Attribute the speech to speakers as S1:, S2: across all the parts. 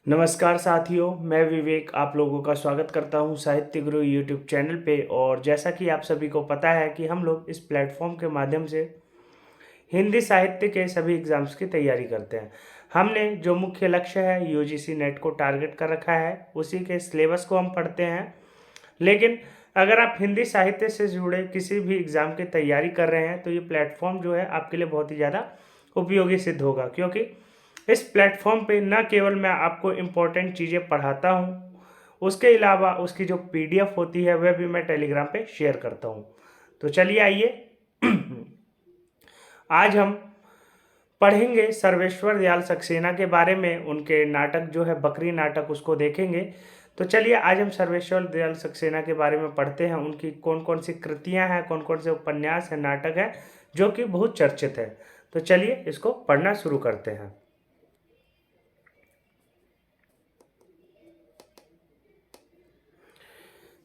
S1: नमस्कार साथियों, मैं विवेक आप लोगों का स्वागत करता हूं साहित्य गुरु यूट्यूब चैनल पे। और जैसा कि आप सभी को पता है कि हम लोग इस प्लेटफॉर्म के माध्यम से हिंदी साहित्य के सभी एग्ज़ाम्स की तैयारी करते हैं। हमने जो मुख्य लक्ष्य है यूजीसी नेट को टारगेट कर रखा है, उसी के सिलेबस को हम पढ़ते हैं। लेकिन अगर आप हिंदी साहित्य से जुड़े किसी भी एग्ज़ाम की तैयारी कर रहे हैं तो ये प्लेटफॉर्म जो है आपके लिए बहुत ही ज़्यादा उपयोगी सिद्ध होगा, क्योंकि इस प्लेटफॉर्म पे न केवल मैं आपको इम्पोर्टेंट चीज़ें पढ़ाता हूँ, उसके अलावा उसकी जो पीडीएफ होती है वह भी मैं टेलीग्राम पे शेयर करता हूँ। तो चलिए आइए आज हम पढ़ेंगे सर्वेश्वर दयाल सक्सेना के बारे में। उनके नाटक जो है बकरी नाटक, उसको देखेंगे। तो चलिए आज हम सर्वेश्वर दयाल सक्सेना के बारे में पढ़ते हैं। उनकी कौन कौन सी कृतियां हैं, कौन कौन से उपन्यास हैं, नाटक हैं जो कि बहुत चर्चित है। तो चलिए इसको पढ़ना शुरू करते हैं।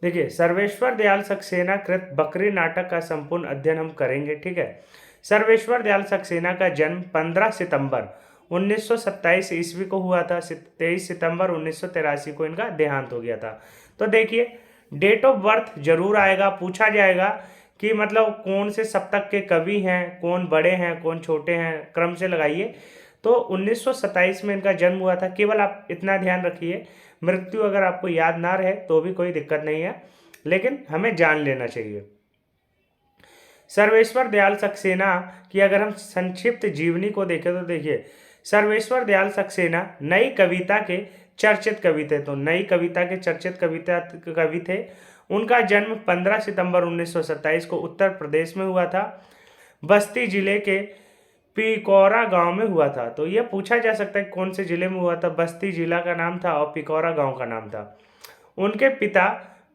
S1: देखिए, सर्वेश्वर दयाल सक्सेना कृत बकरी नाटक का संपूर्ण अध्ययन हम करेंगे, ठीक है। सर्वेश्वर दयाल सक्सेना का जन्म 15 सितंबर 1927 ईस्वी को हुआ था। 23 सितंबर 1983 को इनका देहांत हो गया था। तो देखिए, डेट ऑफ बर्थ जरूर आएगा, पूछा जाएगा कि मतलब कौन से सप्तक के कवि हैं, कौन बड़े हैं, कौन छोटे हैं, क्रम से लगाइए। तो 1927 में इनका जन्म हुआ था। केवल आप इतना ध्यान रखिए, मृत्यु अगर आपको याद ना रहे तो भी कोई दिक्कत नहीं है, लेकिन हमें जान लेना चाहिए। सर्वेश्वर दयाल सक्सेना की अगर हम संक्षिप्त जीवनी को देखें तो देखिए, सर्वेश्वर दयाल सक्सेना नई कविता के चर्चित कवि थे। तो नई कविता के चर्चित कवि थे। उनका जन्म 15 सितंबर 1927 को उत्तर प्रदेश में हुआ था। बस्ती जिले के पिकौरा गांव में हुआ था। तो यह पूछा जा सकता है कौन से जिले में हुआ था। बस्ती जिला का नाम था और पिकौरा गांव का नाम था। उनके पिता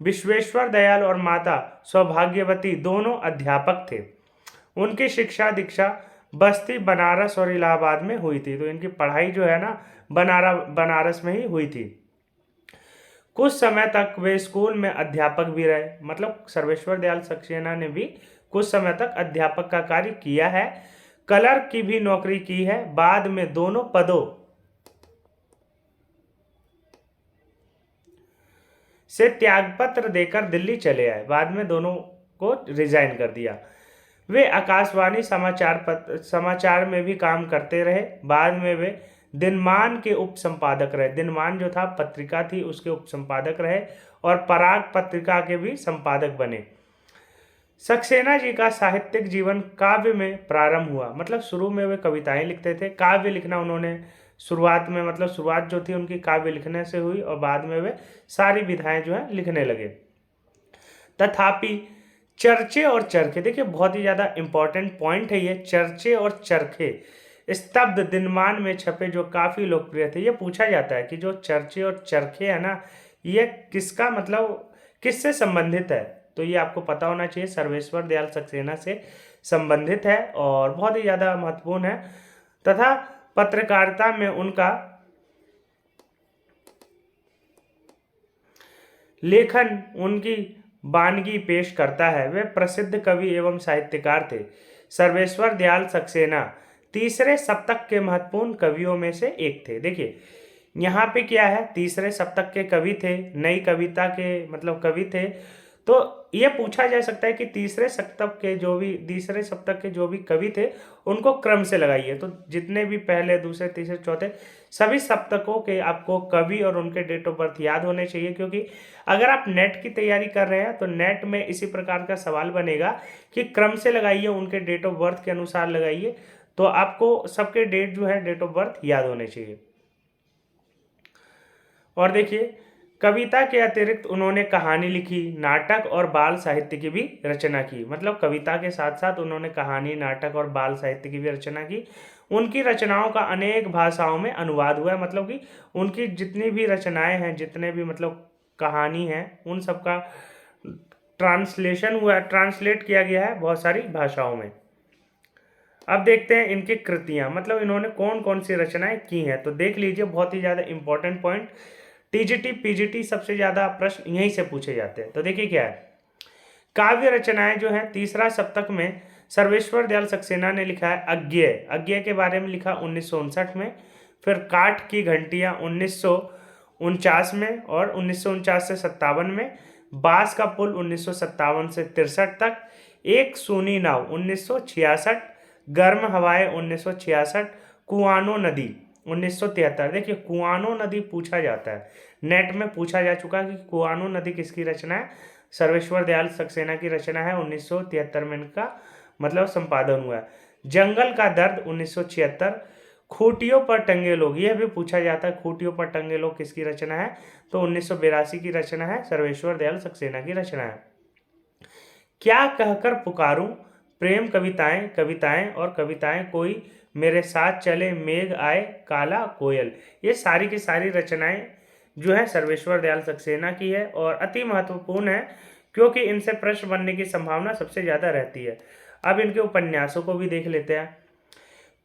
S1: विश्वेश्वर दयाल और माता सौभाग्यवती दोनों अध्यापक थे। उनकी शिक्षा दीक्षा बस्ती, बनारस और इलाहाबाद में हुई थी। तो इनकी पढ़ाई जो है ना बनारस में ही हुई थी। कुछ समय तक वे स्कूल में अध्यापक भी रहे। मतलब सर्वेश्वर दयाल सक्सेना ने भी कुछ समय तक अध्यापक का कार्य किया है। क्लर्क की भी नौकरी की है। बाद में दोनों पदों से त्यागपत्र देकर दिल्ली चले आए। बाद में दोनों को रिजाइन कर दिया। वे आकाशवाणी समाचार में भी काम करते रहे। बाद में वे दिनमान के उप संपादक रहे। दिनमान जो था पत्रिका थी, उसके उप संपादक रहे और पराग पत्रिका के भी संपादक बने। सक्सेना जी का साहित्यिक जीवन काव्य में प्रारंभ हुआ। मतलब शुरू में वे कविताएं लिखते थे। काव्य लिखना उन्होंने शुरुआत में, मतलब शुरुआत जो थी उनकी काव्य लिखने से हुई और बाद में वे सारी विधाएं जो है लिखने लगे। तथापि चर्चे और चरखे, देखिए बहुत ही ज्यादा इंपॉर्टेंट पॉइंट है ये, चर्चे और चरखे स्तब्ध दिनमान में छपे जो काफी लोकप्रिय थे। ये पूछा जाता है कि जो चर्चे और चरखे है ना, ये किसका मतलब किससे संबंधित है। तो ये आपको पता होना चाहिए, सर्वेश्वर दयाल सक्सेना से संबंधित है और बहुत ही ज्यादा महत्वपूर्ण है। तथा पत्रकारिता में उनका लेखन उनकी बानगी पेश करता है। वे प्रसिद्ध कवि एवं साहित्यकार थे। सर्वेश्वर दयाल सक्सेना तीसरे सप्तक के महत्वपूर्ण कवियों में से एक थे। देखिए यहाँ पे क्या है, तीसरे सप्तक के कवि थे, नई कविता के मतलब कवि थे। तो ये पूछा जा सकता है कि तीसरे सप्तक के जो भी कवि थे उनको क्रम से लगाइए। तो जितने भी पहले, दूसरे, तीसरे, चौथे सभी सप्तकों के आपको कवि और उनके डेट ऑफ बर्थ याद होने चाहिए, क्योंकि अगर आप नेट की तैयारी कर रहे हैं तो नेट में इसी प्रकार का सवाल बनेगा कि क्रम से लगाइए, उनके डेट ऑफ बर्थ के अनुसार लगाइए। तो आपको सबके डेट जो है, डेट ऑफ बर्थ याद होने चाहिए। और देखिए, कविता के अतिरिक्त उन्होंने कहानी लिखी, नाटक और बाल साहित्य की भी रचना की। मतलब कविता के साथ साथ उन्होंने कहानी, नाटक और बाल साहित्य की भी रचना की। उनकी रचनाओं का अनेक भाषाओं में अनुवाद हुआ है। मतलब कि उनकी जितनी भी रचनाएं हैं, जितने भी मतलब कहानी है, उन सब का ट्रांसलेशन हुआ है, ट्रांसलेट किया गया है बहुत सारी भाषाओं में। अब देखते हैं इनकी कृतियां, मतलब इन्होंने कौन कौन सी रचनाएं की हैं। तो देख लीजिए, बहुत ही ज़्यादा इंपॉर्टेंट पॉइंट, टीजीटी पीजीटी सबसे ज़्यादा प्रश्न यहीं से पूछे जाते हैं। तो देखिए क्या है, काव्य रचनाएं जो है, तीसरा सप्तक में सर्वेश्वर दयाल सक्सेना ने लिखा है अज्ञेय। अज्ञेय के बारे में लिखा 1959 में। फिर काठ की घंटियां 1949 में, और 1949 से 57 में, बांस का पुल 1957 से 63 तक, एक सूनी नाव 1966, गर्म हवाएं 1966, कुआनो नदी 1973। देखिए कुआनो नदी पूछा जाता है, नेट में पूछा जा चुका है कि कुआनो नदी किसकी रचना है, सर्वेश्वर दयाल सक्सेना की रचना है। 1973 में इनका मतलब संपादन हुआ है। जंगल का दर्द 1976, खूंटियों पर टंगे लोग, यह भी पूछा जाता है खूंटियों पर टंगे लोग किसकी रचना है, तो 1982 की रचना है, सर्वेश्वर दयाल सक्सेना की रचना है। क्या कहकर पुकारूं, प्रेम कविताएं, कविताएं और कविताएं, कोई मेरे साथ चले, मेघ आए, काला कोयल, ये सारी की सारी रचनाएं जो है सर्वेश्वर दयाल सक्सेना की है और अति महत्वपूर्ण है, क्योंकि इनसे प्रश्न बनने की संभावना सबसे ज़्यादा रहती है। अब इनके उपन्यासों को भी देख लेते हैं।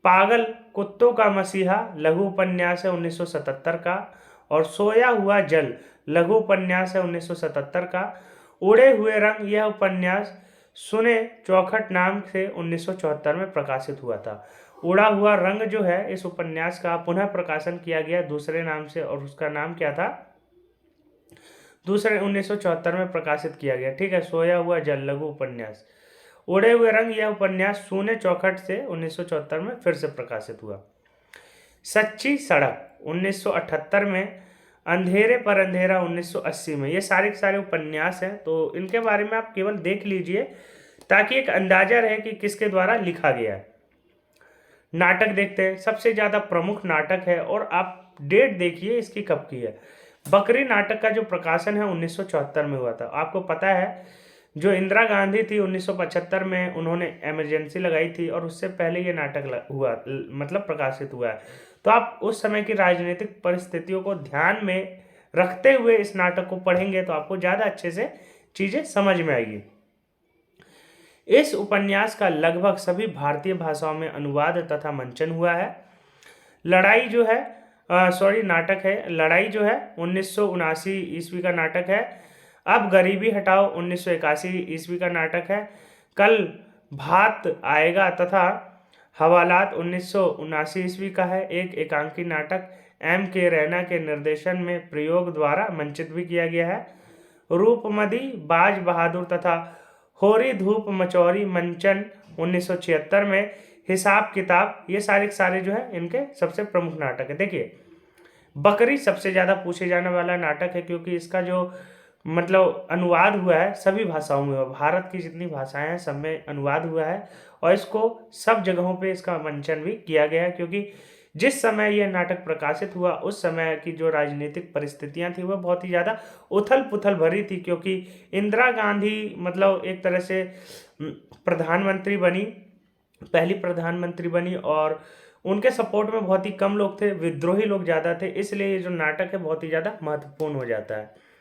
S1: पागल कुत्तों का मसीहा लघु उपन्यास है 1977 का, और सोया हुआ जल लघु उपन्यास है 1977 का। उड़े हुए रंग, यह उपन्यास सुने चौखट नाम से 1974 में प्रकाशित हुआ था। उड़ा हुआ रंग जो है इस उपन्यास का पुनः प्रकाशन किया गया दूसरे नाम से, और उसका नाम क्या था, दूसरे 1974 में प्रकाशित किया गया। ठीक है, सोया हुआ जल लघु उपन्यास। उड़े हुए रंग, यह उपन्यास सूने चौखट से 1974 में फिर से प्रकाशित हुआ। सच्ची सड़क 1978 में, अंधेरे पर अंधेरा 1980 में। ये सारे के सारे उपन्यास हैं, तो इनके बारे में आप केवल देख लीजिए ताकि एक अंदाजा रहे कि किसके द्वारा लिखा गया है। नाटक देखते हैं, सबसे ज़्यादा प्रमुख नाटक है, और आप डेट देखिए इसकी कब की है। बकरी नाटक का जो प्रकाशन है 1974 में हुआ था। आपको पता है जो इंदिरा गांधी थी 1975 में उन्होंने इमरजेंसी लगाई थी, और उससे पहले ये नाटक हुआ मतलब प्रकाशित हुआ है। तो आप उस समय की राजनीतिक परिस्थितियों को ध्यान में रखते हुए इस नाटक को पढ़ेंगे तो आपको ज़्यादा अच्छे से चीज़ें समझ में आएगी। इस उपन्यास का लगभग सभी भारतीय भाषाओं में अनुवाद तथा मंचन हुआ है। लड़ाई जो है नाटक है, लड़ाई जो है 1979 ईस्वी का नाटक है। अब गरीबी हटाओ 1981 ईस्वी का नाटक है। कल भात आएगा तथा हवालात 1979 ईस्वी का है। एक एकांकी नाटक M.K. रैना के निर्देशन में प्रयोग द्वारा मंचित भी किया गया है। रूपमदी, बाज बहादुर तथा होरी धूप मचौरी मंचन 1976 में। हिसाब किताब, ये सारे जो है इनके सबसे प्रमुख नाटक है। देखिए बकरी सबसे ज़्यादा पूछे जाने वाला नाटक है, क्योंकि इसका जो मतलब अनुवाद हुआ है सभी भाषाओं में, भारत की जितनी भाषाएं हैं सब में अनुवाद हुआ है, और इसको सब जगहों पे इसका मंचन भी किया गया है। क्योंकि जिस समय यह नाटक प्रकाशित हुआ उस समय की जो राजनीतिक परिस्थितियां थी वह बहुत ही ज़्यादा उथल पुथल भरी थी, क्योंकि इंदिरा गांधी मतलब एक तरह से प्रधानमंत्री बनी, पहली प्रधानमंत्री बनी, और उनके सपोर्ट में बहुत ही कम लोग थे, विद्रोही लोग ज़्यादा थे, इसलिए ये जो नाटक है बहुत ही ज़्यादा महत्वपूर्ण हो जाता है।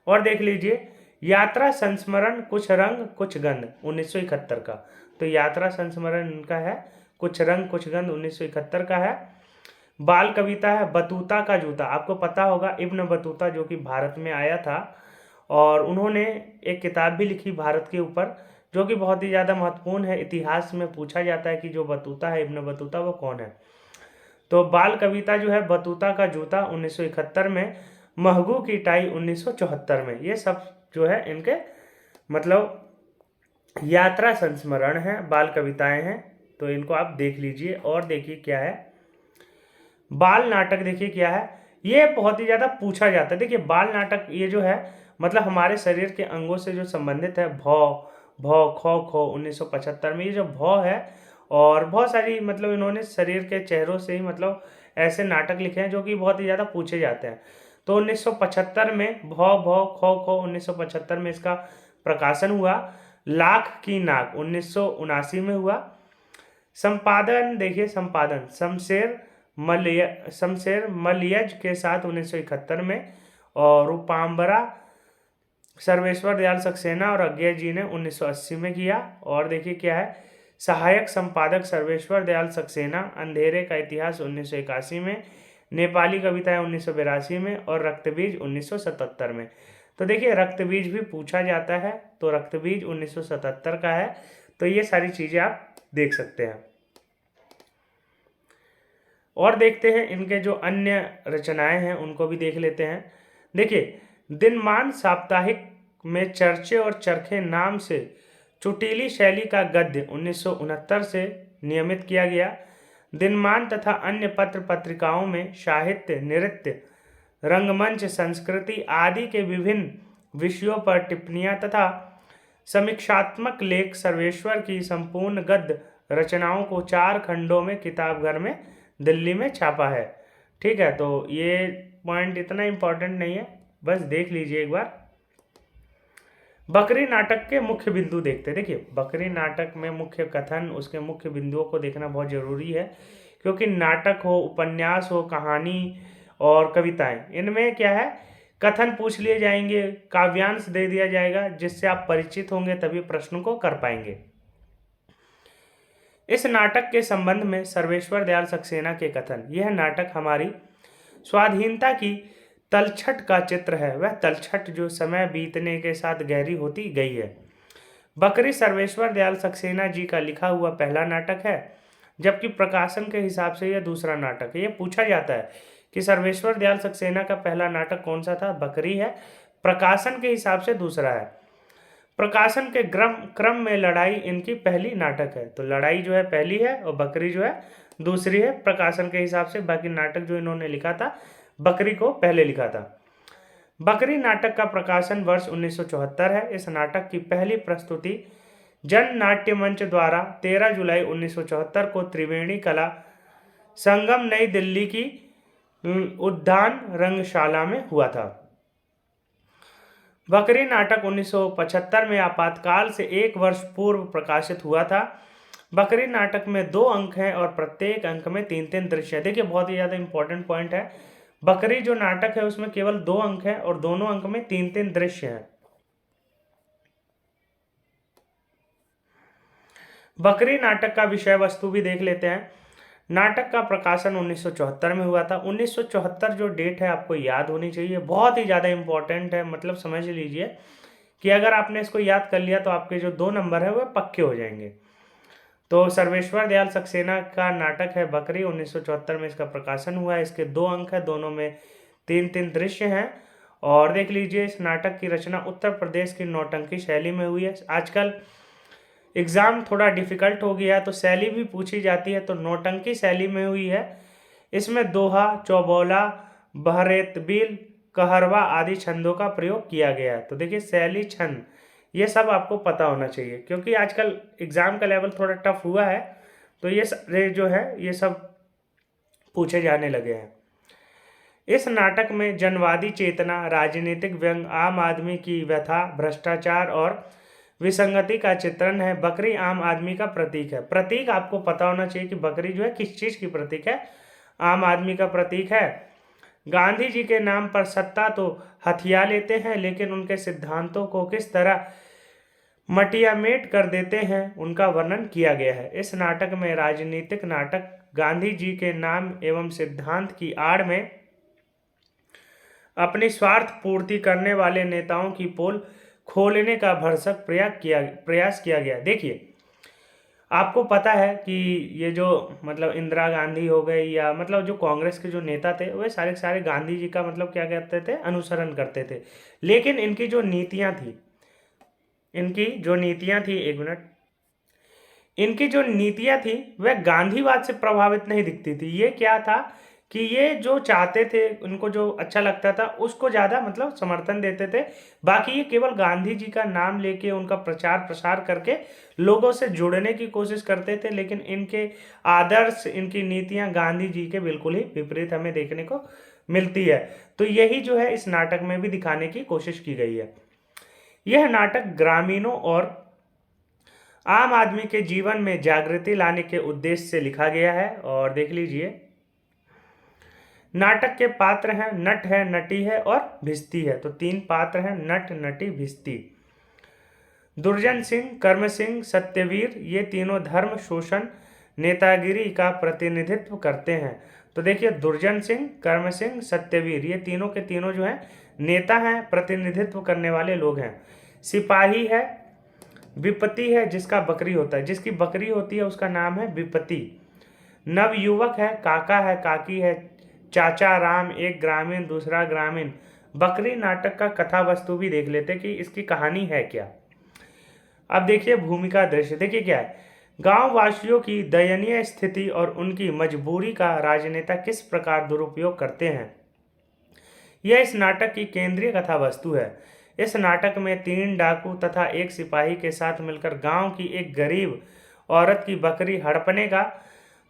S1: और देख लीजिए यात्रा संस्मरण कुछ रंग कुछ गंध 1971 का। तो यात्रा संस्मरण इनका है, कुछ रंग कुछ गंध 1971 का है। बाल कविता है बतूता का जूता। आपको पता होगा इब्न बतूता जो कि भारत में आया था, और उन्होंने एक किताब भी लिखी भारत के ऊपर जो कि बहुत ही ज़्यादा महत्वपूर्ण है। इतिहास में पूछा जाता है कि जो बतूता है इब्न बतूता वो कौन है। तो बाल कविता जो है बतूता का जूता 1971 में, महगू की टाई 1974 में। ये सब जो है इनके मतलब यात्रा संस्मरण है, बाल कविताएं हैं, तो इनको आप देख लीजिए। और देखिए क्या है बाल नाटक, देखिए क्या है, ये बहुत ही ज़्यादा पूछा जाता है। देखिए बाल नाटक ये जो है मतलब हमारे शरीर के अंगों से जो संबंधित है, भौ भौ खो खो 1975 में, ये जो भौ है, और बहुत सारी मतलब इन्होंने शरीर के चेहरों से ही मतलब ऐसे नाटक लिखे हैं जो कि बहुत ही ज़्यादा पूछे जाते हैं। तो 1975 में भौ भौ खो खो 1975 में इसका प्रकाशन हुआ। लाख की नाक 1979 में हुआ। संपादन देखिए, संपादन शमशेर मलियज के साथ 1971 में, और रूपांबरा सर्वेश्वर दयाल सक्सेना और अज्ञे जी ने 1980 में किया। और देखिए क्या है सहायक संपादक सर्वेश्वर दयाल सक्सेना, अंधेरे का इतिहास 1981 में, नेपाली कविताएं 1982 में, और रक्तबीज 1977 में। तो देखिए रक्तबीज भी पूछा जाता है, तो रक्तबीज 1977 का है। तो ये सारी चीज़ें आप देख सकते हैं। और देखते हैं इनके जो अन्य रचनाएं हैं उनको भी देख लेते हैं। देखिए, दिनमान साप्ताहिक में चर्चे और चरखे नाम से चुटीली शैली का गद्य 1969 से नियमित किया गया। दिनमान तथा अन्य पत्र पत्रिकाओं में साहित्य, नृत्य, रंगमंच, संस्कृति आदि के विभिन्न विषयों पर टिप्पणियां तथा समीक्षात्मक लेख सर्वेश्वर की संपूर्ण गद्य रचनाओं को 4 खंडों में किताबघर में दिल्ली में छापा है। ठीक है, तो ये पॉइंट इतना इम्पोर्टेंट नहीं है, बस देख लीजिए एक बार। बकरी नाटक के मुख्य बिंदु देखते हैं। देखिए, बकरी नाटक में मुख्य कथन, उसके मुख्य बिंदुओं को देखना बहुत जरूरी है, क्योंकि नाटक हो, उपन्यास हो, कहानी और कविताएं, इनमें क्या है, कथन पूछ लिए जाएंगे, काव्यांश दे दिया जाएगा, जिससे आप परिचित होंगे तभी प्रश्न को कर पाएंगे। इस नाटक के संबंध में सर्वेश्वर दयाल सक्सेना के कथन, यह नाटक हमारी स्वाधीनता की तलछट का चित्र है। वह तलछट जो समय बीतने के साथ गहरी होती गई है। बकरी सर्वेश्वर दयाल सक्सेना जी का लिखा हुआ पहला नाटक है, जबकि प्रकाशन के हिसाब से यह दूसरा नाटक है। यह पूछा जाता है कि सर्वेश्वर दयाल सक्सेना का पहला नाटक कौन सा था, बकरी है, प्रकाशन के हिसाब से दूसरा है। प्रकाशन के क्रम में लड़ाई इनकी पहली नाटक है, तो लड़ाई जो है पहली है और बकरी जो है दूसरी है प्रकाशन के हिसाब से। बाकी नाटक जो इन्होंने लिखा था बकरी को पहले लिखा था। बकरी नाटक का प्रकाशन वर्ष 1974 है। इस नाटक की पहली प्रस्तुति जन नाट्य मंच द्वारा 13 जुलाई 1974 को त्रिवेणी कला संगम नई दिल्ली की उद्यान रंगशाला में हुआ था। बकरी नाटक 1975 में आपातकाल से 1 वर्ष पूर्व प्रकाशित हुआ था। बकरी नाटक में 2 अंक हैं और प्रत्येक अंक में 3-3 दृश्य है। देखिए, बहुत ही ज़्यादा इंपॉर्टेंट पॉइंट है, बकरी जो नाटक है उसमें केवल 2 अंक हैं और दोनों अंक में 3-3 दृश्य हैं। बकरी नाटक का विषय वस्तु भी देख लेते हैं। नाटक का प्रकाशन 1974 में हुआ था। 1974 जो डेट है आपको याद होनी चाहिए, बहुत ही ज़्यादा इंपॉर्टेंट है। मतलब समझ लीजिए कि अगर आपने इसको याद कर लिया तो आपके जो 2 नंबर है वह पक्के हो जाएंगे। तो सर्वेश्वर दयाल सक्सेना का नाटक है बकरी, 1974 में इसका प्रकाशन हुआ है। इसके 2 अंक है, दोनों में 3-3 दृश्य हैं। और देख लीजिए, इस नाटक की रचना उत्तर प्रदेश की नौटंकी शैली में हुई है। आजकल एग्ज़ाम थोड़ा डिफिकल्ट हो गया है तो शैली भी पूछी जाती है, तो नौटंकी शैली में हुई है। इसमें दोहा, चौबोला, बहरेतबील, कहरवा आदि छंदों का प्रयोग किया गया है। तो देखिए, शैली, छंद, ये सब आपको पता होना चाहिए, क्योंकि आजकल एग्ज़ाम का लेवल थोड़ा टफ हुआ है, तो ये सारे जो है ये सब पूछे जाने लगे हैं। इस नाटक में जनवादी चेतना, राजनीतिक व्यंग, आम आदमी की व्यथा, भ्रष्टाचार और विसंगति का चित्रण है। बकरी आम आदमी का प्रतीक है। प्रतीक आपको पता होना चाहिए कि बकरी जो है किस चीज़ की प्रतीक है, आम आदमी का प्रतीक है। गांधी जी के नाम पर सत्ता तो हथिया लेते हैं, लेकिन उनके सिद्धांतों को किस तरह मटियामेट कर देते हैं, उनका वर्णन किया गया है। इस नाटक में राजनीतिक नाटक गांधी जी के नाम एवं सिद्धांत की आड़ में अपनी स्वार्थ पूर्ति करने वाले नेताओं की पोल खोलने का भरसक प्रयास किया गया। देखिए, आपको पता है कि ये जो मतलब इंदिरा गांधी हो गई, या मतलब जो कांग्रेस के जो नेता थे वे सारे सारे गांधी जी का मतलब क्या कहते थे, अनुसरण करते थे। लेकिन इनकी जो नीतियां थी, एक मिनट, इनकी जो नीतियां थी वह गांधीवाद से प्रभावित नहीं दिखती थी। ये क्या था कि ये जो चाहते थे, उनको जो अच्छा लगता था उसको ज़्यादा मतलब समर्थन देते थे। बाकी ये केवल गांधी जी का नाम लेके उनका प्रचार प्रसार करके लोगों से जुड़ने की कोशिश करते थे, लेकिन इनके आदर्श, इनकी नीतियां गांधी जी के बिल्कुल ही विपरीत हमें देखने को मिलती है। तो यही जो है इस नाटक में भी दिखाने की कोशिश की गई है। यह नाटक ग्रामीणों और आम आदमी के जीवन में जागृति लाने के उद्देश्य से लिखा गया है। और देख लीजिए, नाटक के पात्र हैं, नट है, नटी है और भिस्ती है। तो 3 पात्र हैं, नट, नटी, भिस्ती। दुर्जन सिंह, कर्म सिंह, सत्यवीर, ये तीनों धर्म, शोषण, नेतागिरी का प्रतिनिधित्व करते हैं। तो देखिए, दुर्जन सिंह, कर्म सिंह, सत्यवीर, ये तीनों के तीनों जो हैं नेता हैं, प्रतिनिधित्व करने वाले लोग हैं। सिपाही है, विपत्ति है, जिसका बकरी होता है, जिसकी बकरी होती है उसका नाम है विपत्ति। नवयुवक है, काका है, काकी है, चाचा राम, एक ग्रामीण दूसरा ग्रामीण। बकरी नाटक का कथा वस्तु भी देख लेते कि इसकी कहानी है क्या। अब देखिए भूमिका दृश्य, देखिए क्या है। गांव वासियों की दयनीय स्थिति और उनकी मजबूरी का राजनेता किस प्रकार दुरुपयोग करते हैं, यह इस नाटक की केंद्रीय कथा वस्तु है। इस नाटक में 3 डाकू तथा एक सिपाही के साथ मिलकर गांव की एक गरीब औरत की बकरी हड़पने का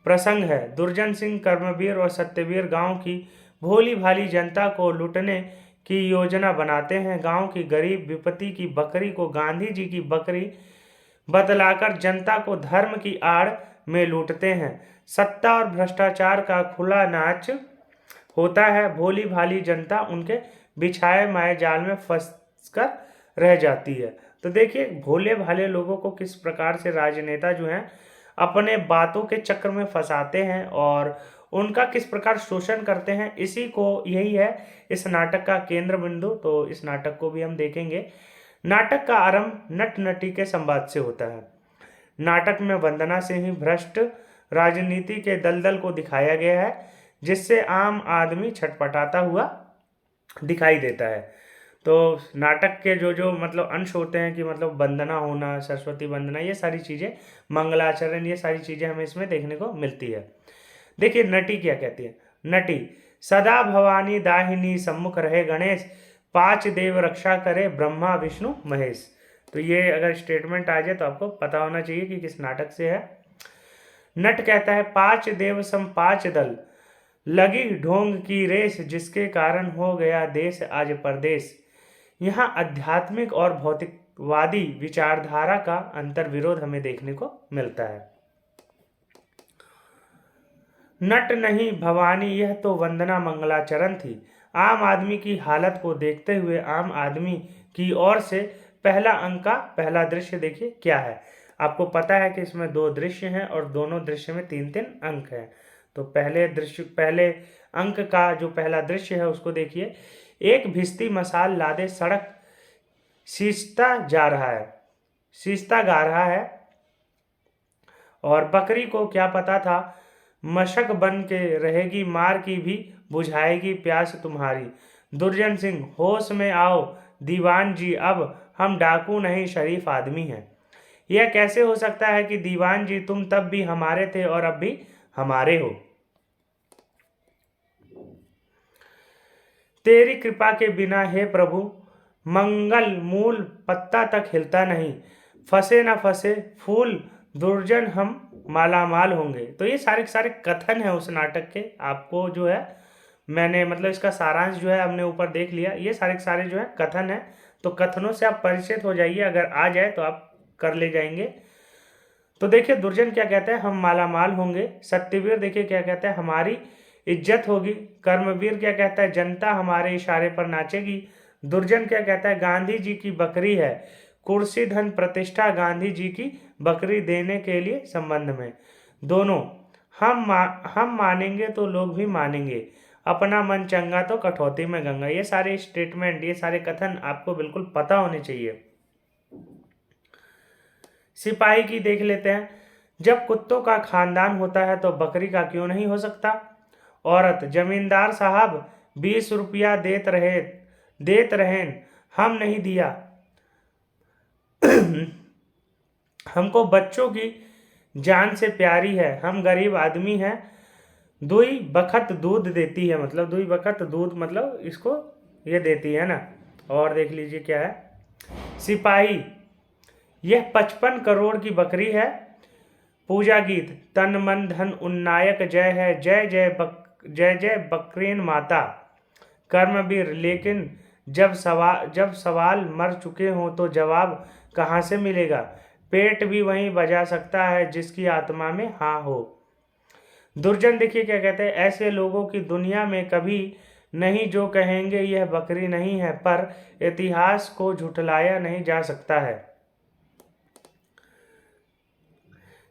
S1: प्रसंग है। दुर्जन सिंह, कर्मवीर और सत्यवीर गांव की भोली भाली जनता को लूटने की योजना बनाते हैं। गांव की गरीब विपत्ति की बकरी को गांधी जी की बकरी बतलाकर जनता को धर्म की आड़ में लूटते हैं। सत्ता और भ्रष्टाचार का खुला नाच होता है। भोली भाली जनता उनके बिछाए माए जाल में फंसकर रह जाती है। तो देखिए भोले भाले लोगों को किस प्रकार से राजनेता जो हैं अपने बातों के चक्र में फंसाते हैं और उनका किस प्रकार शोषण करते हैं, इसी को यही है इस नाटक का केंद्र बिंदु। तो इस नाटक को भी हम देखेंगे। नाटक का आरंभ नट नटी के संवाद से होता है। नाटक में वंदना से ही भ्रष्ट राजनीति के दलदल को दिखाया गया है, जिससे आम आदमी छटपटाता हुआ दिखाई देता है। तो नाटक के जो जो मतलब अंश होते हैं कि मतलब वंदना होना, सरस्वती वंदना, ये सारी चीज़ें, मंगलाचरण, ये सारी चीज़ें हमें इसमें देखने को मिलती है। देखिए नटी क्या कहती है। नटी, सदा भवानी दाहिनी सम्मुख रहे गणेश, 5 देव रक्षा करे ब्रह्मा विष्णु महेश। तो ये अगर स्टेटमेंट आ जाए तो आपको पता होना चाहिए कि किस नाटक से है। नट कहता है 5 देव सम 5 दल, लगी ढोंग की रेस, जिसके कारण हो गया देश आज परदेश। यहाँ आध्यात्मिक और भौतिकवादी विचारधारा का अंतर विरोध हमें देखने को मिलता है। नट नहीं भवानी, यह तो वंदना मंगलाचरण थी। आम आदमी की हालत को देखते हुए आम आदमी की ओर से पहला अंक का पहला दृश्य देखिए क्या है। आपको पता है कि इसमें 2 दृश्य हैं और दोनों दृश्य में 3-3 अंक हैं। तो पहले अंक का जो पहला दृश्य है उसको देखिए। एक भिस्ती मसाल लादे सड़क सींचता गा रहा है और बकरी को क्या पता था मशक बन के रहेगी, मार की भी बुझाएगी प्यास तुम्हारी। दुर्जन सिंह, होश में आओ दीवान जी, अब हम डाकू नहीं शरीफ आदमी हैं। यह कैसे हो सकता है कि दीवान जी तुम तब भी हमारे थे और अब भी हमारे हो। तेरी कृपा के बिना हे प्रभु मंगल मूल पत्ता तक हिलता नहीं, फंसे न फंसे फूल दुर्जन हम मालामाल होंगे। तो ये सारे सारे कथन है उस नाटक के। आपको जो है मैंने मतलब इसका सारांश जो है हमने ऊपर देख लिया। ये सारे जो है कथन है। तो कथनों से आप परिचित हो जाइए, अगर आ जाए तो आप कर ले जाएंगे। तो देखिए दुर्जन क्या कहता है, हम मालामाल होंगे। सत्यवीर देखिए क्या कहता है, हमारी इज्जत होगी। कर्मवीर क्या कहता है, जनता हमारे इशारे पर नाचेगी। दुर्जन क्या कहता है, गांधी जी की बकरी है, कुर्सी धन प्रतिष्ठा गांधी जी की बकरी देने के लिए संबंध में। दोनों हम मानेंगे तो लोग भी मानेंगे, अपना मन चंगा तो कठौती में गंगा। ये सारे स्टेटमेंट, ये सारे कथन आपको बिल्कुल पता होने चाहिए। सिपाही की देख लेते हैं। जब कुत्तों का खानदान होता है तो बकरी का क्यों नहीं हो सकता। औरत, जमींदार साहब 20 रुपया देत रहें, हम नहीं दिया। हमको बच्चों की जान से प्यारी है, हम गरीब आदमी हैं। 2 बखत दूध देती है, मतलब 2 बखत दूध मतलब इसको ये देती है ना। और देख लीजिए क्या है। सिपाही, यह 55 करोड़ की बकरी है। पूजा गीत, तन मन धन उन्नायक जय है, जय जय बकरीन माता। कर्मवीर, लेकिन जब सवाल मर चुके हों तो जवाब कहाँ से मिलेगा। पेट भी वहीं बजा सकता है जिसकी आत्मा में हाँ हो। दुर्जन देखिए क्या कहते हैं, ऐसे लोगों की दुनिया में कभी नहीं जो कहेंगे यह बकरी नहीं है, पर इतिहास को झुठलाया नहीं जा सकता है।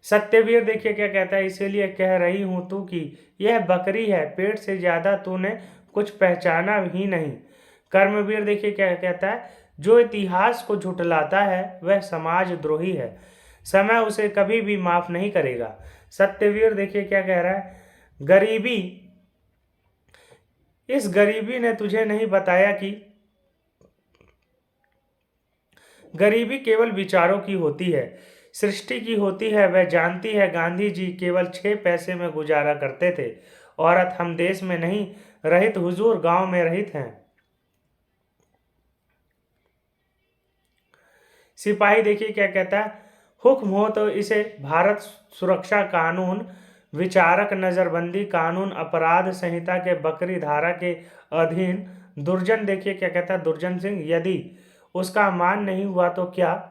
S1: सत्यवीर देखिए क्या कहता है, इसीलिए कह रही हूं तू कि यह बकरी है, पेट से ज्यादा तूने कुछ पहचाना ही नहीं। कर्मवीर देखिए क्या कहता है, जो इतिहास को झुठलाता है वह समाज द्रोही है। समय उसे कभी भी माफ नहीं करेगा। सत्यवीर देखिए क्या कह रहा है, गरीबी, इस गरीबी ने तुझे नहीं बताया कि गरीबी केवल विचारों की होती है, सृष्टि की होती है। वह जानती है गांधी जी केवल 6 पैसे में गुजारा करते थे। औरत, हम देश में नहीं रहित हुजूर, गांव में रहित हैं। सिपाही देखिए क्या कहता है, हुक्म हो तो इसे भारत सुरक्षा कानून, विचारक नजरबंदी कानून, अपराध संहिता के बकरी धारा के अधीन। दुर्जन देखिए क्या कहता है, दुर्जन सिंह, यदि उसका मान नहीं हुआ तो क्या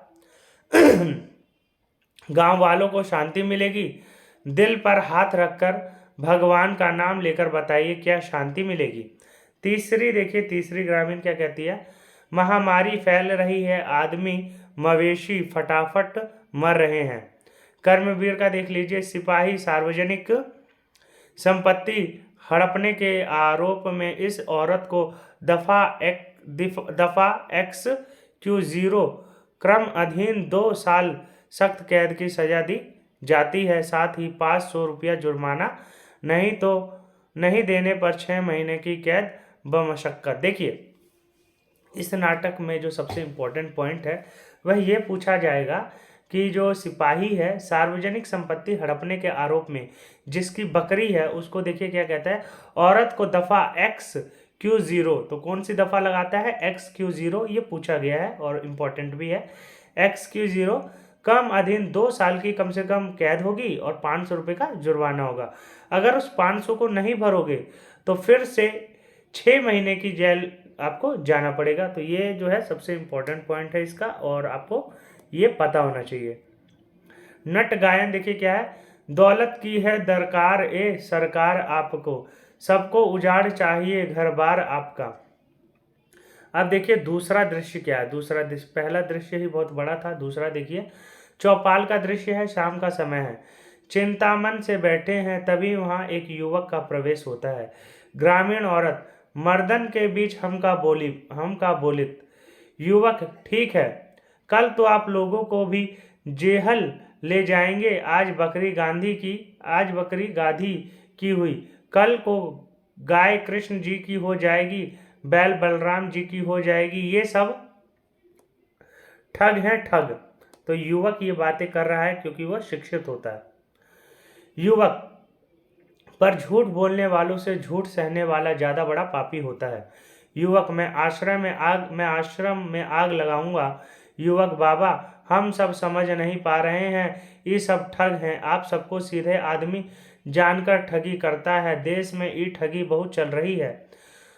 S1: गांव वालों को शांति मिलेगी? दिल पर हाथ रखकर भगवान का नाम लेकर बताइए, क्या शांति मिलेगी? तीसरी देखिए, तीसरी ग्रामीण क्या कहती है, महामारी फैल रही है, आदमी मवेशी फटाफट मर रहे हैं। कर्मवीर का देख लीजिए, सिपाही, सार्वजनिक संपत्ति हड़पने के आरोप में इस औरत को दफा XQ0 क्रम अधीन 2 साल सख्त कैद की सजा दी जाती है, साथ ही 500 रुपया जुर्माना, नहीं तो नहीं देने पर 6 महीने की कैद बमशक्कत। देखिए, इस नाटक में जो सबसे इम्पोर्टेंट पॉइंट है वह ये पूछा जाएगा कि जो सिपाही है, सार्वजनिक संपत्ति हड़पने के आरोप में जिसकी बकरी है, उसको देखिए क्या कहता है, औरत को दफा XQ0, तो कौन सी दफा लगाता है, XQ0, ये पूछा गया है और इम्पोर्टेंट भी है। XQ0 कम अधीन 2 साल की कम से कम कैद होगी और 500 रुपये का जुर्माना होगा। अगर उस 500 को नहीं भरोगे तो फिर से 6 महीने की जेल आपको जाना पड़ेगा। तो ये जो है सबसे इम्पोर्टेंट पॉइंट है इसका, और आपको ये पता होना चाहिए। नट गायन देखिए क्या है, दौलत की है दरकार ए सरकार आपको, सबको उजाड़ चाहिए घर बार आपका। अब देखिए दूसरा दृश्य क्या है, दूसरा दृश्य, पहला दृश्य ही बहुत बड़ा था, दूसरा देखिए चौपाल का दृश्य है, शाम का समय है, चिंतामन से बैठे हैं, तभी वहां एक युवक का प्रवेश होता है। ग्रामीण औरत, मर्दन के बीच हम का बोलित। युवक, ठीक है, कल तो आप लोगों को भी जेहल ले जाएंगे, आज बकरी गाधी की हुई, कल को गाय कृष्ण जी की हो जाएगी, बैल बलराम जी की हो जाएगी, ये सब ठग हैं ठग। तो युवक ये बातें कर रहा है क्योंकि वह शिक्षित होता है। युवक, पर झूठ बोलने वालों से झूठ सहने वाला ज्यादा बड़ा पापी होता है। युवक, मैं आश्रम में आग लगाऊंगा। युवक, बाबा, हम सब समझ नहीं पा रहे हैं, ये सब ठग हैं, आप सबको सीधे आदमी जानकर ठगी करता है, देश में ये ठगी बहुत चल रही है,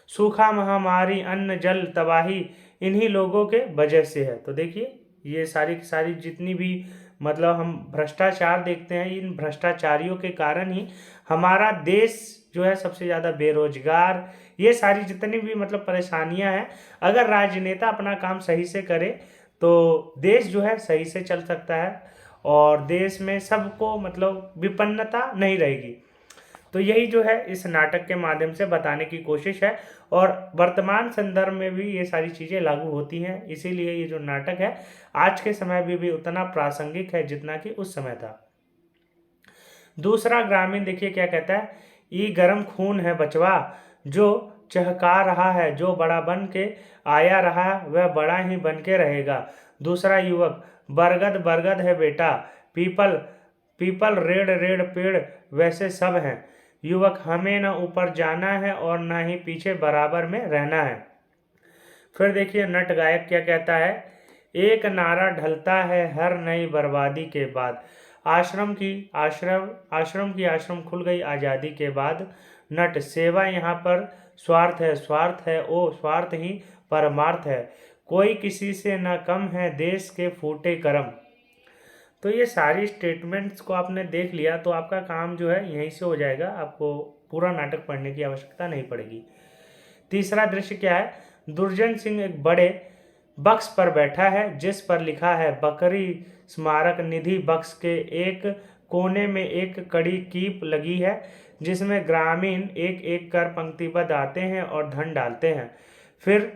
S1: सूखा, महामारी, अन्न जल तबाही इन्हीं लोगों के वजह से है। तो देखिए ये सारी की सारी जितनी भी मतलब हम भ्रष्टाचार देखते हैं, इन भ्रष्टाचारियों के कारण ही हमारा देश जो है सबसे ज़्यादा बेरोजगार, ये सारी जितनी भी मतलब परेशानियां हैं, अगर राजनेता अपना काम सही से करे तो देश जो है सही से चल सकता है और देश में सबको मतलब विपन्नता नहीं रहेगी। तो यही जो है इस नाटक के माध्यम से बताने की कोशिश है, और वर्तमान संदर्भ में भी ये सारी चीज़ें लागू होती हैं, इसीलिए ये जो नाटक है आज के समय में भी उतना प्रासंगिक है जितना कि उस समय था। दूसरा ग्रामीण देखिए क्या कहता है, ये गर्म खून है बचवा जो चहका रहा है, जो बड़ा बन के आया रहा वह बड़ा ही बन के रहेगा। दूसरा युवक, बरगद बरगद है बेटा, पीपल पीपल रेड रेड पेड़ वैसे सब हैं। युवक, हमें न ऊपर जाना है और न ही पीछे बराबर में रहना है। फिर देखिए नट गायक क्या कहता है, एक नारा ढलता है हर नई बर्बादी के बाद, आश्रम की आश्रम खुल गई आज़ादी के बाद। नट, सेवा यहाँ पर स्वार्थ है ओ स्वार्थ ही परमार्थ है, कोई किसी से न कम है देश के फूटे करम। तो ये सारी स्टेटमेंट्स को आपने देख लिया तो आपका काम जो है यहीं से हो जाएगा, आपको पूरा नाटक पढ़ने की आवश्यकता नहीं पड़ेगी। तीसरा दृश्य क्या है, दुर्जन सिंह एक बड़े बक्स पर बैठा है जिस पर लिखा है बकरी स्मारक निधि। बक्स के एक कोने में एक कड़ी कीप लगी है जिसमें ग्रामीण एक एक कर पंक्तिबद्ध आते हैं और धन डालते हैं। फिर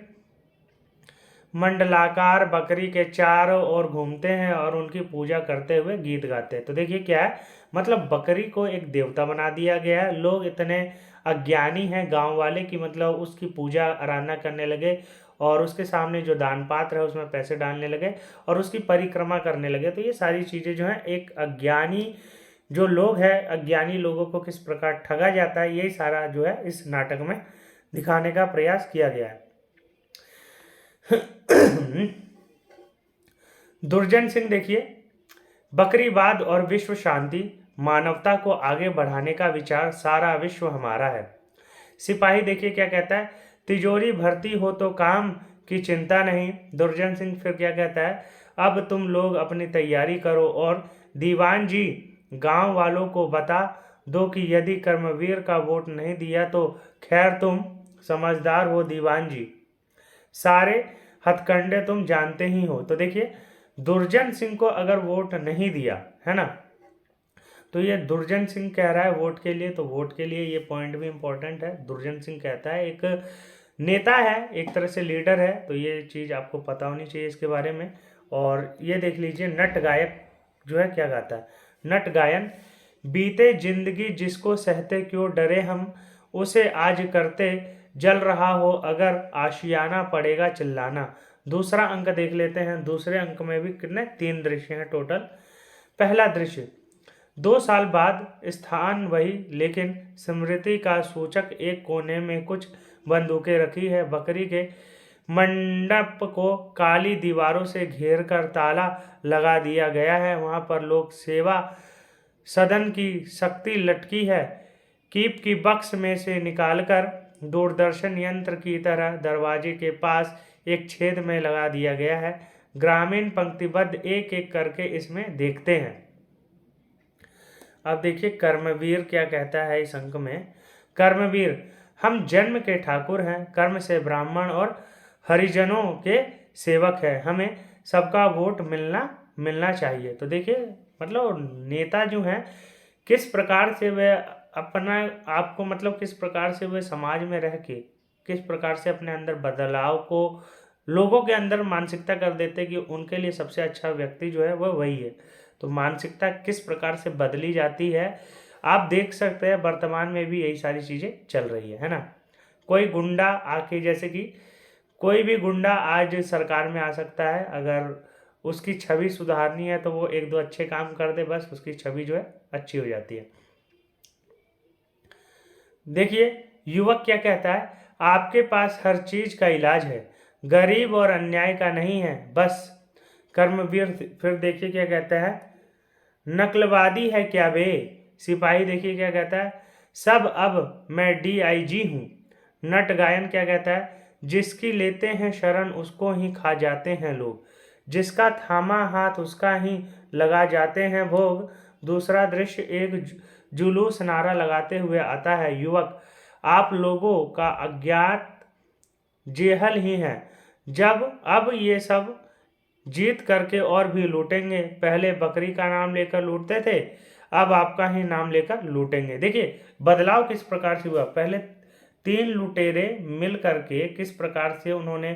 S1: मंडलाकार बकरी के चारों ओर घूमते हैं और उनकी पूजा करते हुए गीत गाते हैं। तो देखिए क्या है, मतलब बकरी को एक देवता बना दिया गया है। लोग इतने अज्ञानी हैं गांव वाले कि मतलब उसकी पूजा आराधना करने लगे और उसके सामने जो दान पात्र है उसमें पैसे डालने लगे और उसकी परिक्रमा करने लगे। तो ये सारी चीज़ें जो हैं, एक अज्ञानी जो लोग हैं, अज्ञानी लोगों को किस प्रकार ठगा जाता है, यही सारा जो है इस नाटक में दिखाने का प्रयास किया गया है। दुर्जन सिंह देखिए, बकरीवाद और विश्व शांति, मानवता को आगे बढ़ाने का विचार, सारा विश्व हमारा है। सिपाही देखिए क्या कहता है, तिजोरी भरती हो तो काम की चिंता नहीं। दुर्जन सिंह फिर क्या कहता है, अब तुम लोग अपनी तैयारी करो और दीवान जी गांव वालों को बता दो कि यदि कर्मवीर का वोट नहीं दिया तो खैर तुम समझदार हो दीवान जी, सारे हथकंडे तुम जानते ही हो। तो देखिए दुर्जन सिंह को अगर वोट नहीं दिया है ना, तो ये दुर्जन सिंह कह रहा है वोट के लिए, तो वोट के लिए ये पॉइंट भी इंपॉर्टेंट है। दुर्जन सिंह कहता है, एक नेता है, एक तरह से लीडर है, तो ये चीज़ आपको पता होनी चाहिए इसके बारे में। और ये देख लीजिए नट गायक जो है क्या गाता है, नट गायन, बीते जिंदगी जिसको सहते क्यों डरे हम, उसे आज करते जल रहा हो अगर आशियाना पड़ेगा चिल्लाना। दूसरा अंक देख लेते हैं। दूसरे अंक में भी कितने 3 दृश्य हैं टोटल। पहला दृश्य, 2 साल बाद स्थान वही लेकिन स्मृति का सूचक, एक कोने में कुछ बंदूकें रखी है। बकरी के मंडप को काली दीवारों से घेर कर ताला लगा दिया गया है। वहां पर लोक सेवा सदन की शक्ति लटकी है। कीप की बक्स में से निकालकर दूरदर्शन यंत्र की तरह दरवाजे के पास एक छेद में लगा दिया गया है। ग्रामीण पंक्तिबद्ध एक एक करके इसमें देखते हैं। अब देखिए कर्मवीर क्या कहता है इस अंक में। कर्मवीर, हम जन्म के ठाकुर हैं, कर्म से ब्राह्मण और हरिजनों के सेवक हैं, हमें सबका वोट मिलना चाहिए। तो देखिए मतलब नेता जो हैं किस प्रकार से वे अपना आपको मतलब किस प्रकार से वे समाज में रह के किस प्रकार से अपने अंदर बदलाव को लोगों के अंदर मानसिकता कर देते कि उनके लिए सबसे अच्छा व्यक्ति जो है वह वही है। तो मानसिकता किस प्रकार से बदली जाती है आप देख सकते हैं। वर्तमान में भी यही सारी चीज़ें चल रही है ना। कोई गुंडा आके, जैसे कि कोई भी गुंडा आज सरकार में आ सकता है, अगर उसकी छवि सुधारनी है तो वो 1-2 अच्छे काम कर दे, बस उसकी छवि जो है अच्छी हो जाती है। देखिए युवक क्या कहता है, आपके पास हर चीज का इलाज है, गरीब और अन्याय का नहीं है बस। कर्मवीर फिर देखिए क्या कहता है, नकलवादी है क्या बे। सिपाही देखिए क्या कहता है, सब अब मैं DIG हूँ। नट गायन क्या कहता है, जिसकी लेते हैं शरण उसको ही खा जाते हैं लोग, जिसका थामा हाथ उसका ही लगा जाते हैं भोग। दूसरा दृश्य, एक जुलूस नारा लगाते हुए आता है युवक, आप लोगों का अज्ञात जेहल ही है, जब अब ये सब जीत करके और भी लूटेंगे। पहले बकरी का नाम लेकर लूटते थे, अब आपका ही नाम लेकर लूटेंगे। देखिए बदलाव किस प्रकार से हुआ। पहले 3 लुटेरे मिल करके किस प्रकार से उन्होंने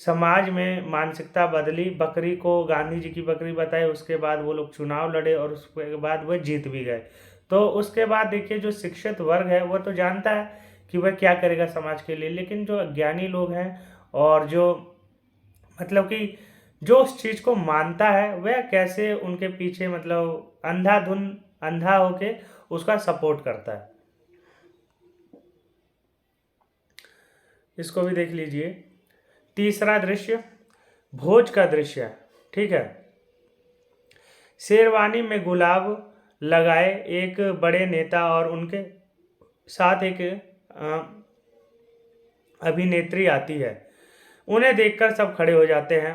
S1: समाज में मानसिकता बदली, बकरी को गांधी जी की बकरी बताई, उसके बाद वो लोग चुनाव लड़े और उसके बाद वह जीत भी गए। तो उसके बाद देखिए जो शिक्षित वर्ग है वह तो जानता है कि वह क्या करेगा समाज के लिए, लेकिन जो अज्ञानी लोग हैं और जो मतलब कि जो उस चीज़ को मानता है वह कैसे उनके पीछे मतलब अंधा होके उसका सपोर्ट करता है। इसको भी देख लीजिए। तीसरा दृश्य भोज का दृश्य है, ठीक है। शेरवानी में गुलाब लगाए एक बड़े नेता और उनके साथ एक अभिनेत्री आती है। उन्हें देखकर सब खड़े हो जाते हैं।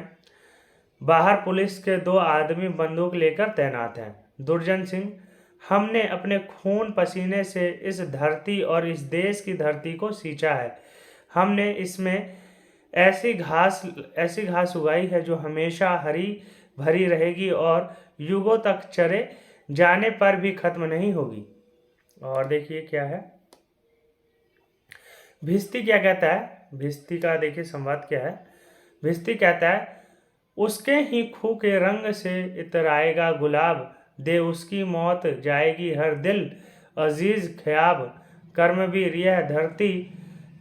S1: बाहर पुलिस के 2 आदमी बंदूक लेकर तैनात हैं। दुर्जन सिंह, हमने अपने खून पसीने से इस धरती और इस देश की धरती को सींचा है। हमने इसमें ऐसी घास उगाई है जो हमेशा हरी भरी रहेगी और युगों तक चरे जाने पर भी खत्म नहीं होगी। और देखिए क्या है, भिस्ती क्या कहता है। भिस्ती का देखिए संवाद क्या है। भिस्ती कहता है, उसके ही खू के रंग से इतराएगा गुलाब, दे उसकी मौत जाएगी हर दिल अजीज ख्याब। कर्मवीर यह धरती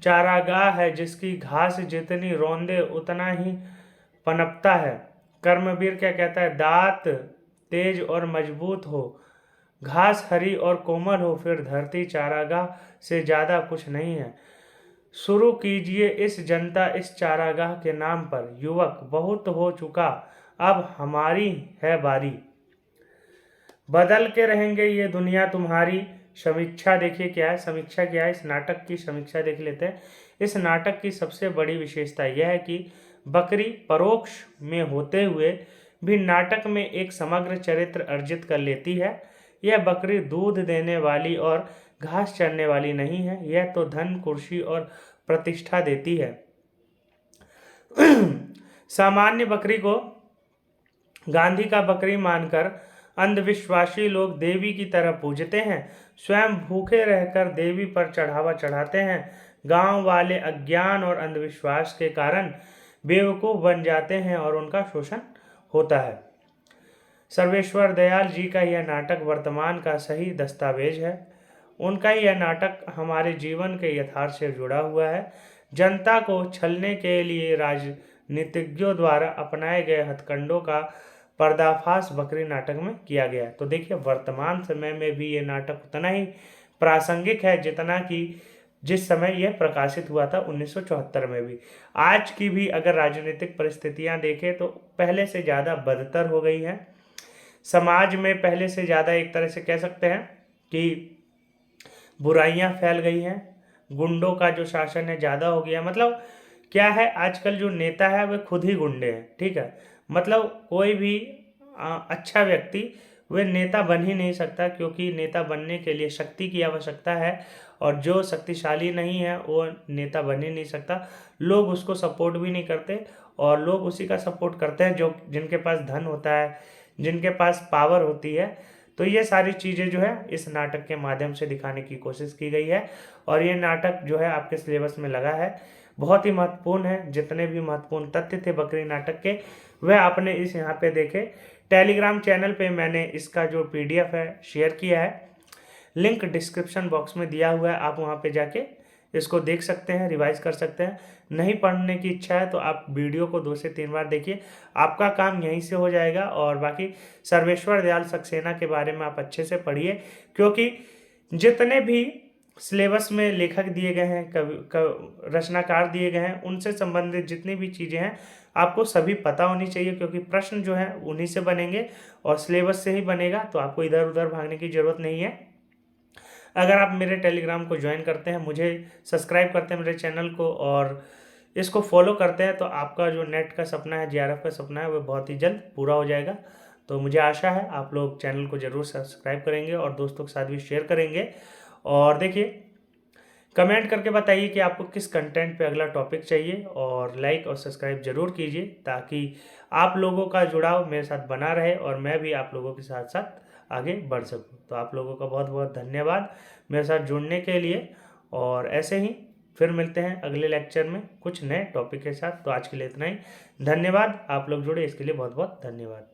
S1: चारागाह है, जिसकी घास जितनी रौंदे उतना ही पनपता है। कर्मवीर क्या कहता है, दांत तेज और मजबूत हो, घास हरी और कोमल हो, फिर धरती चारागाह से ज़्यादा कुछ नहीं है। शुरू कीजिए इस जनता इस चारागाह के नाम पर, युवक बहुत हो चुका, अब हमारी है बारी। बदल के रहेंगे ये दुनिया तुम्हारी। समीक्षा देखिए क्या है, समीक्षा क्या है, इस नाटक की समीक्षा देख लेते हैं। इस नाटक की सबसे बड़ी विशेषता यह है कि बकरी परोक्ष में होते हुए भी नाटक में एक समग्र चरित्र अर्जित कर लेती है। यह बकरी दूध देने वाली और घास चरने वाली नहीं है, यह तो धन, कुर्सी और प्रतिष्ठा देती है। सामान्य बकरी को गांधी का बकरी मानकर अंधविश्वासी लोग देवी की तरह पूजते हैं, स्वयं भूखे रहकर देवी पर चढ़ावा चढ़ाते हैं। गांव वाले अज्ञान और अंधविश्वास के कारण बेवकूफ बन जाते हैं और उनका शोषण होता है। सर्वेश्वर दयाल जी का यह नाटक वर्तमान का सही दस्तावेज है। उनका यह नाटक हमारे जीवन के यथार्थ से जुड़ा हुआ है। जनता को छलने के लिए राजनीतिज्ञों द्वारा अपनाए गए हथकंडों का पर्दाफाश बकरी नाटक में किया गया है। तो देखिए, वर्तमान समय में भी ये नाटक उतना ही प्रासंगिक है जितना कि जिस समय यह प्रकाशित हुआ था 1974 में भी। आज की भी अगर राजनीतिक परिस्थितियां देखें तो पहले से ज़्यादा बदतर हो गई हैं। समाज में पहले से ज़्यादा एक तरह से कह सकते हैं कि बुराइयां फैल गई हैं, गुंडों का जो शासन है ज़्यादा हो गया। मतलब क्या है, आजकल जो नेता है वे खुद ही गुंडे हैं, ठीक है। मतलब कोई भी अच्छा व्यक्ति वह नेता बन ही नहीं सकता, क्योंकि नेता बनने के लिए शक्ति की आवश्यकता है, और जो शक्तिशाली नहीं है वो नेता बन ही नहीं सकता। लोग उसको सपोर्ट भी नहीं करते, और लोग उसी का सपोर्ट करते हैं जो जिनके पास धन होता है, जिनके पास पावर होती है। तो ये सारी चीज़ें जो है इस नाटक के माध्यम से दिखाने की कोशिश की गई है, और ये नाटक जो है आपके सिलेबस में लगा है, बहुत ही महत्वपूर्ण है। जितने भी महत्वपूर्ण तथ्य थे बकरी नाटक के वह आपने इस यहाँ पे देखे। टेलीग्राम चैनल पे मैंने इसका जो PDF है शेयर किया है, लिंक डिस्क्रिप्शन बॉक्स में दिया हुआ है, आप वहाँ पे जाके इसको देख सकते हैं, रिवाइज कर सकते हैं। नहीं पढ़ने की इच्छा है तो आप वीडियो को 2 से 3 बार देखिए, आपका काम यहीं से हो जाएगा। और बाकी सर्वेश्वर दयाल सक्सेना के बारे में आप अच्छे से पढ़िए, क्योंकि जितने भी सिलेबस में लेखक दिए गए हैं, रचनाकार दिए गए हैं, उनसे संबंधित जितनी भी चीज़ें हैं आपको सभी पता होनी चाहिए, क्योंकि प्रश्न जो है उन्हीं से बनेंगे और सिलेबस से ही बनेगा। तो आपको इधर उधर भागने की ज़रूरत नहीं है। अगर आप मेरे टेलीग्राम को ज्वाइन करते हैं, मुझे सब्सक्राइब करते हैं मेरे चैनल को, और इसको फॉलो करते हैं, तो आपका जो नेट का सपना है, JRF का सपना है, वो बहुत ही जल्द पूरा हो जाएगा। तो मुझे आशा है आप लोग चैनल को ज़रूर सब्सक्राइब करेंगे और दोस्तों के साथ भी शेयर करेंगे। और देखिए, कमेंट करके बताइए कि आपको किस कंटेंट पे अगला टॉपिक चाहिए, और लाइक और सब्सक्राइब जरूर कीजिए, ताकि आप लोगों का जुड़ाव मेरे साथ बना रहे और मैं भी आप लोगों के साथ साथ आगे बढ़ सकूं। तो आप लोगों का बहुत बहुत धन्यवाद मेरे साथ जुड़ने के लिए, और ऐसे ही फिर मिलते हैं अगले लेक्चर में कुछ नए टॉपिक के साथ। तो आज के लिए इतना ही, धन्यवाद। आप लोग जुड़े इसके लिए बहुत बहुत धन्यवाद।